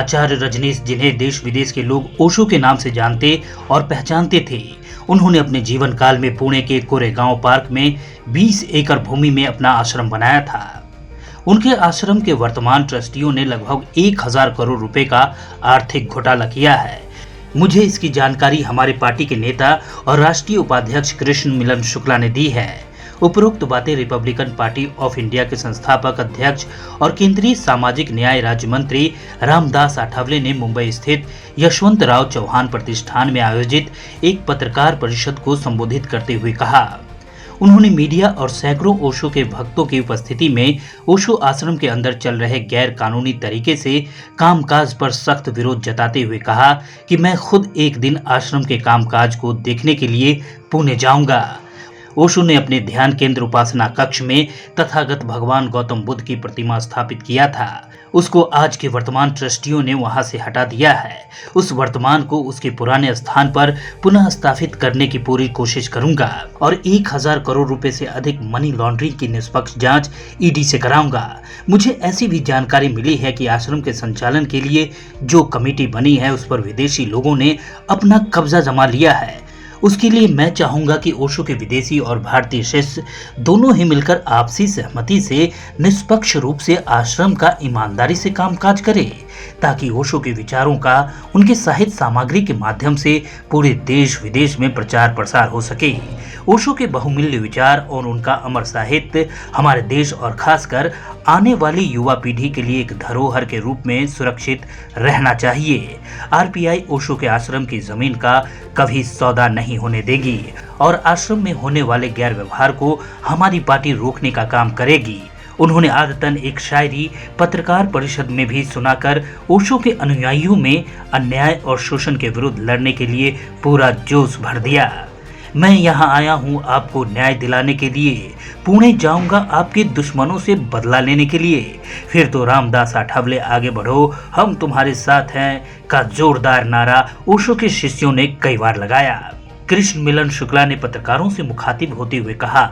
आचार्य रजनीश, जिन्हें देश विदेश के लोग ओशो के नाम से जानते और पहचानते थे, उन्होंने अपने जीवन काल में पुणे के कोरेगांव पार्क में 20 एकड़ भूमि में अपना आश्रम बनाया था। उनके आश्रम के वर्तमान ट्रस्टियों ने लगभग 1000 करोड़ रुपए का आर्थिक घोटाला किया है। मुझे इसकी जानकारी हमारे पार्टी के नेता और राष्ट्रीय उपाध्यक्ष कृष्ण मिलन शुक्ला ने दी है। उपरोक्त बातें रिपब्लिकन पार्टी ऑफ इंडिया के संस्थापक अध्यक्ष और केंद्रीय सामाजिक न्याय राज्य मंत्री रामदास आठवले ने मुंबई स्थित यशवंतराव चौहान प्रतिष्ठान में आयोजित एक पत्रकार परिषद को संबोधित करते हुए कहा। उन्होंने मीडिया और सैकड़ों ओशो के भक्तों की उपस्थिति में ओशो आश्रम के अंदर चल रहे गैर कानूनी तरीके से कामकाज पर सख्त विरोध जताते हुए कहा कि मैं खुद एक दिन आश्रम के कामकाज को देखने के लिए पुणे जाऊंगा। ओशो ने अपने ध्यान केंद्र उपासना कक्ष में तथागत भगवान गौतम बुद्ध की प्रतिमा स्थापित किया था। उसको आज के वर्तमान ट्रस्टियों ने वहां से हटा दिया है। उस वर्तमान को उसके पुराने स्थान पर पुनः स्थापित करने की पूरी कोशिश करूंगा और 1000 करोड़ रुपए से अधिक मनी लॉन्ड्रिंग की निष्पक्ष जांच ईडी से कराऊंगा। मुझे ऐसी भी जानकारी मिली है कि आश्रम के संचालन के लिए जो कमेटी बनी है उस पर विदेशी लोगों ने अपना कब्जा जमा लिया है। उसके लिए मैं चाहूंगा कि ओशो के विदेशी और भारतीय शिष्य दोनों ही मिलकर आपसी सहमति से निष्पक्ष रूप से आश्रम का ईमानदारी से कामकाज करें, ताकि ओशो के विचारों का उनके साहित्य सामग्री के माध्यम से पूरे देश विदेश में प्रचार प्रसार हो सके। ओशो के बहुमूल्य विचार और उनका अमर साहित्य हमारे देश और खासकर आने वाली युवा पीढ़ी के लिए एक धरोहर के रूप में सुरक्षित रहना चाहिए। आरपीआई ओशो के आश्रम की जमीन का कभी सौदा नहीं होने देगी और आश्रम में होने वाले गैर व्यवहार को हमारी पार्टी रोकने का काम करेगी। उन्होंने आदतन एक शायरी पत्रकार परिषद में भी सुनाकर ओशो के अनुयायियों में अन्याय और शोषण के विरुद्ध लड़ने के लिए पूरा जोश भर दिया। मैं यहाँ आया हूँ आपको न्याय दिलाने के लिए, पुणे जाऊंगा आपके दुश्मनों से बदला लेने के लिए। फिर तो रामदास आठवले आगे बढ़ो, हम तुम्हारे साथ हैं का जोरदार नारा ओशो के शिष्यों ने कई बार लगाया। कृष्ण मिलन शुक्ला ने पत्रकारों से मुखातिब होते हुए कहा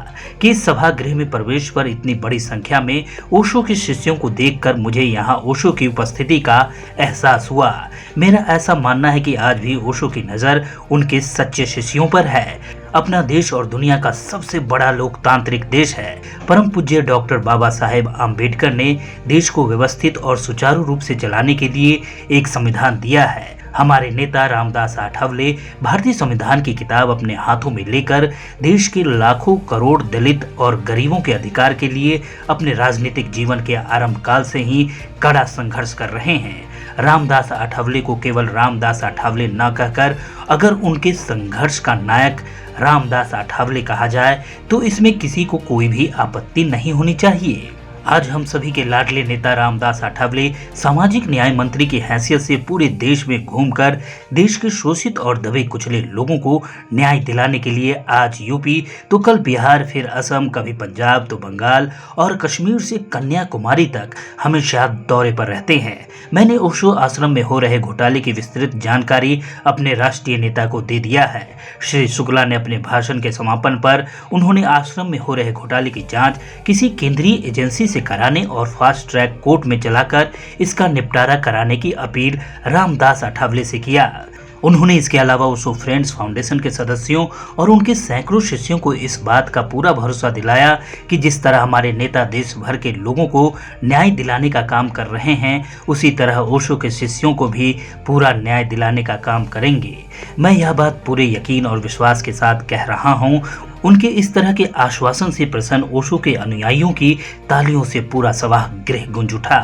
कि इस सभागृह में प्रवेश पर इतनी बड़ी संख्या में ओशो के शिष्यों को देखकर मुझे यहाँ ओशो की उपस्थिति का एहसास हुआ। मेरा ऐसा मानना है कि आज भी ओशो की नज़र उनके सच्चे शिष्यों पर है। अपना देश और दुनिया का सबसे बड़ा लोकतांत्रिक देश है। परम पूज्य डॉक्टर बाबा साहेब आम्बेडकर ने देश को व्यवस्थित और सुचारू रूप से चलाने के लिए एक संविधान दिया है। हमारे नेता रामदास आठवले भारतीय संविधान की किताब अपने हाथों में लेकर देश के लाखों करोड़ दलित और गरीबों के अधिकार के लिए अपने राजनीतिक जीवन के आरंभ काल से ही कड़ा संघर्ष कर रहे हैं। रामदास आठवले को केवल रामदास आठवले न कहकर अगर उनके संघर्ष का नायक रामदास आठवले कहा जाए तो इसमें किसी को कोई भी आपत्ति नहीं होनी चाहिए। आज हम सभी के लाडले नेता रामदास आठवले सामाजिक न्याय मंत्री की हैसियत से पूरे देश में घूमकर देश के शोषित और दबे कुचले लोगों को न्याय दिलाने के लिए आज यूपी तो कल बिहार, फिर असम, कभी पंजाब तो बंगाल और कश्मीर से कन्याकुमारी तक हमेशा दौरे पर रहते हैं। मैंने ओशो आश्रम में हो रहे घोटाले की विस्तृत जानकारी अपने राष्ट्रीय नेता को दे दिया है। श्री शुक्ला ने अपने भाषण के समापन पर उन्होंने आश्रम में हो रहे घोटाले की जांच किसी केंद्रीय एजेंसी से कराने और फास्ट ट्रैक कोर्ट में चलाकर इसका निपटारा कराने की अपील रामदास आठवले से किया। उन्होंने इसके अलावा ओशो फ्रेंड्स फाउंडेशन के सदस्यों और उनके सैकड़ों शिष्यों को इस बात का पूरा भरोसा दिलाया कि जिस तरह हमारे नेता देश भर के लोगों को न्याय दिलाने का काम कर रहे हैं, उसी तरह ओशो के शिष्यों को भी पूरा न्याय दिलाने का काम करेंगे। मैं यह बात पूरे यकीन और विश्वास के साथ कह रहा हूँ। उनके इस तरह के आश्वासन से प्रसन्न ओशो के अनुयायियों की तालियों से पूरा सभागृह गूंज उठा।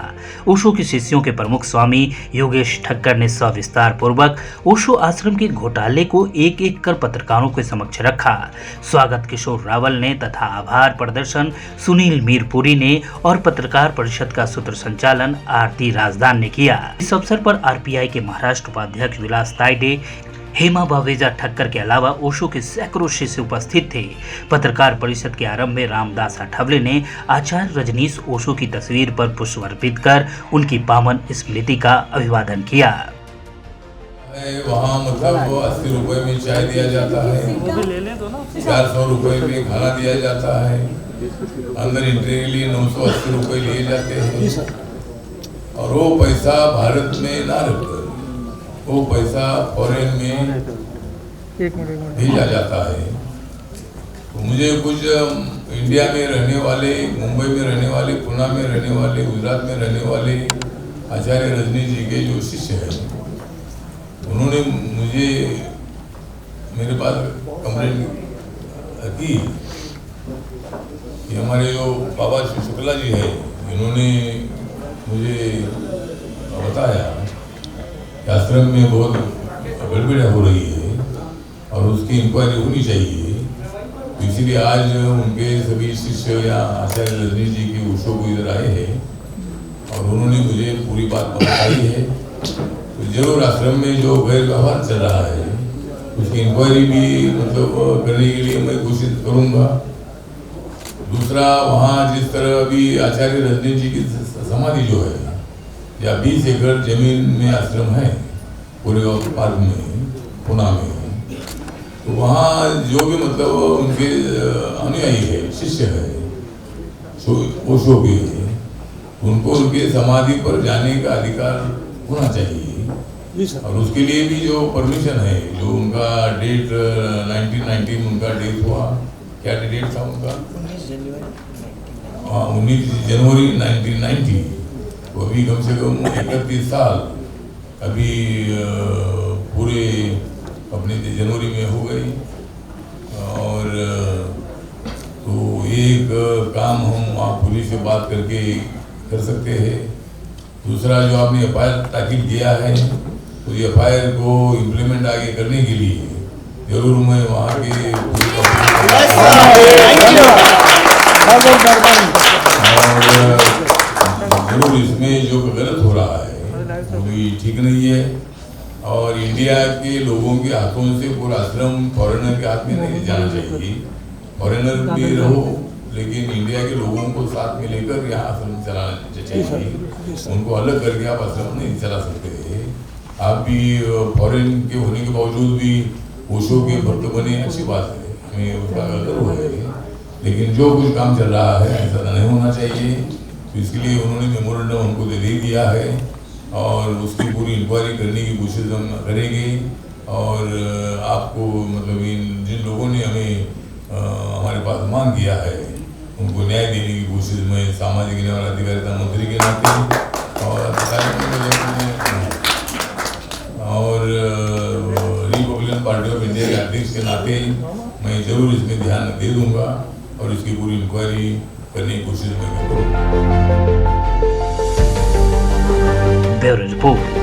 ओशो के शिष्यों के प्रमुख स्वामी योगेश ठक्कर ने सविस्तार पूर्वक ओशो आश्रम के घोटाले को एक एक कर पत्रकारों के समक्ष रखा। स्वागत किशोर रावल ने तथा आभार प्रदर्शन सुनील मीरपुरी ने और पत्रकार परिषद का सूत्र संचालन आरती राजदान ने किया। इस अवसर पर आरपीआई के महाराष्ट्र उपाध्यक्ष विलास ताइडे, हेमा बावेजा ठक्कर के अलावा ओशो के सैकड़ों शिष्य उपस्थित थे। पत्रकार परिषद के आरंभ में रामदास आठवले ने आचार्य रजनीश ओशो की तस्वीर पर पुष्प अर्पित कर उनकी पावन स्मृति का अभिवादन किया। वहाँ मतलब 80 रुपए में चाय दिया जाता है, 400 रुपए में खाना दिया जाता है, अंदर एंट्री के लिए 980 रुपए लिए जाते हैं और वो पैसा भारत में ना रखकर वो पैसा फॉरेन में भेजा जाता है। तो मुझे कुछ इंडिया में रहने वाले, मुंबई में रहने वाले, पुणे में रहने वाले, गुजरात में रहने वाले आचार्य रजनी जी के जो शिष्य हैं, उन्होंने मुझे मेरे पास कंप्लेंट की कि हमारे जो बाबा श्री शुक्ला जी है, इन्होंने मुझे बताया कि आश्रम में बहुत गड़बड़ हो रही है और उसकी इंक्वायरी होनी चाहिए। तो इसीलिए आज उनके सभी शिष्य या आचार्य रजनी जी के उषो को इधर आए हैं और उन्होंने मुझे पूरी बात बताई है। तो जरूर आश्रम में जो गैर व्यवहार चल रहा है उसकी इंक्वायरी भी मतलब करने के लिए मैं कोशिश करूँगा। दूसरा, वहाँ जिस तरह अभी आचार्य रजनी जी की समाधि जो है, या 20 एकड़ जमीन में आश्रम है पूरे पार्क में, पुणे में, तो वहाँ जो भी मतलब उनके अनुयायी है, शिष्य है, ओशो के, उनको उनके समाधि पर जाने का अधिकार होना चाहिए। और उसके लिए भी जो परमिशन है, जो उनका डेट 1990 उनका डेट हुआ, क्या डेट था उनका? 19 जनवरी 1990। तो अभी कम से कम 31 साल अभी पूरे अपने जनवरी में हो गई। और तो एक काम हम वहाँ पुलिस से बात करके कर सकते हैं। दूसरा, जो आपने FIR दाखिल किया है, तो ये FIR को इम्प्लीमेंट आगे करने के लिए जरूर मैं वहाँ के जरूर इसमें जो गलत हो रहा है वो भी ठीक नहीं है। और इंडिया के लोगों के हाथों से पूरा आश्रम फॉरेनर के हाथ में नहीं जाना चाहिए। फॉरेनर भी रहो, लेकिन इंडिया के लोगों को साथ में लेकर यहाँ आश्रम चलाना चाहिए। उनको अलग करके आप आश्रम नहीं चला सकते। आप भी फॉरेन के होने के बावजूद भी ओशो के भक्त बने, अच्छी बात है, हमें उसका गर्व है। लेकिन जो कुछ काम चल रहा है ऐसा नहीं होना चाहिए। तो इसके लिए उन्होंने मेमोरेंडम हमको दे दिया है और उसकी पूरी इंक्वायरी करने की कोशिश हम करेंगे। और आपको मतलब इन जिन लोगों ने हमें हमारे पास मांग किया है उनको न्याय देने की कोशिश मैं सामाजिक न्याय और अधिकारिता मंत्री के नाते और रिपब्लिकन पार्टी ऑफ इंडिया के अध्यक्ष के नाते मैं जरूर इसमें ध्यान दे दूंगा और इसकी पूरी इंक्वायरी करने की कोशिश मैं करूँगा। Bureau report.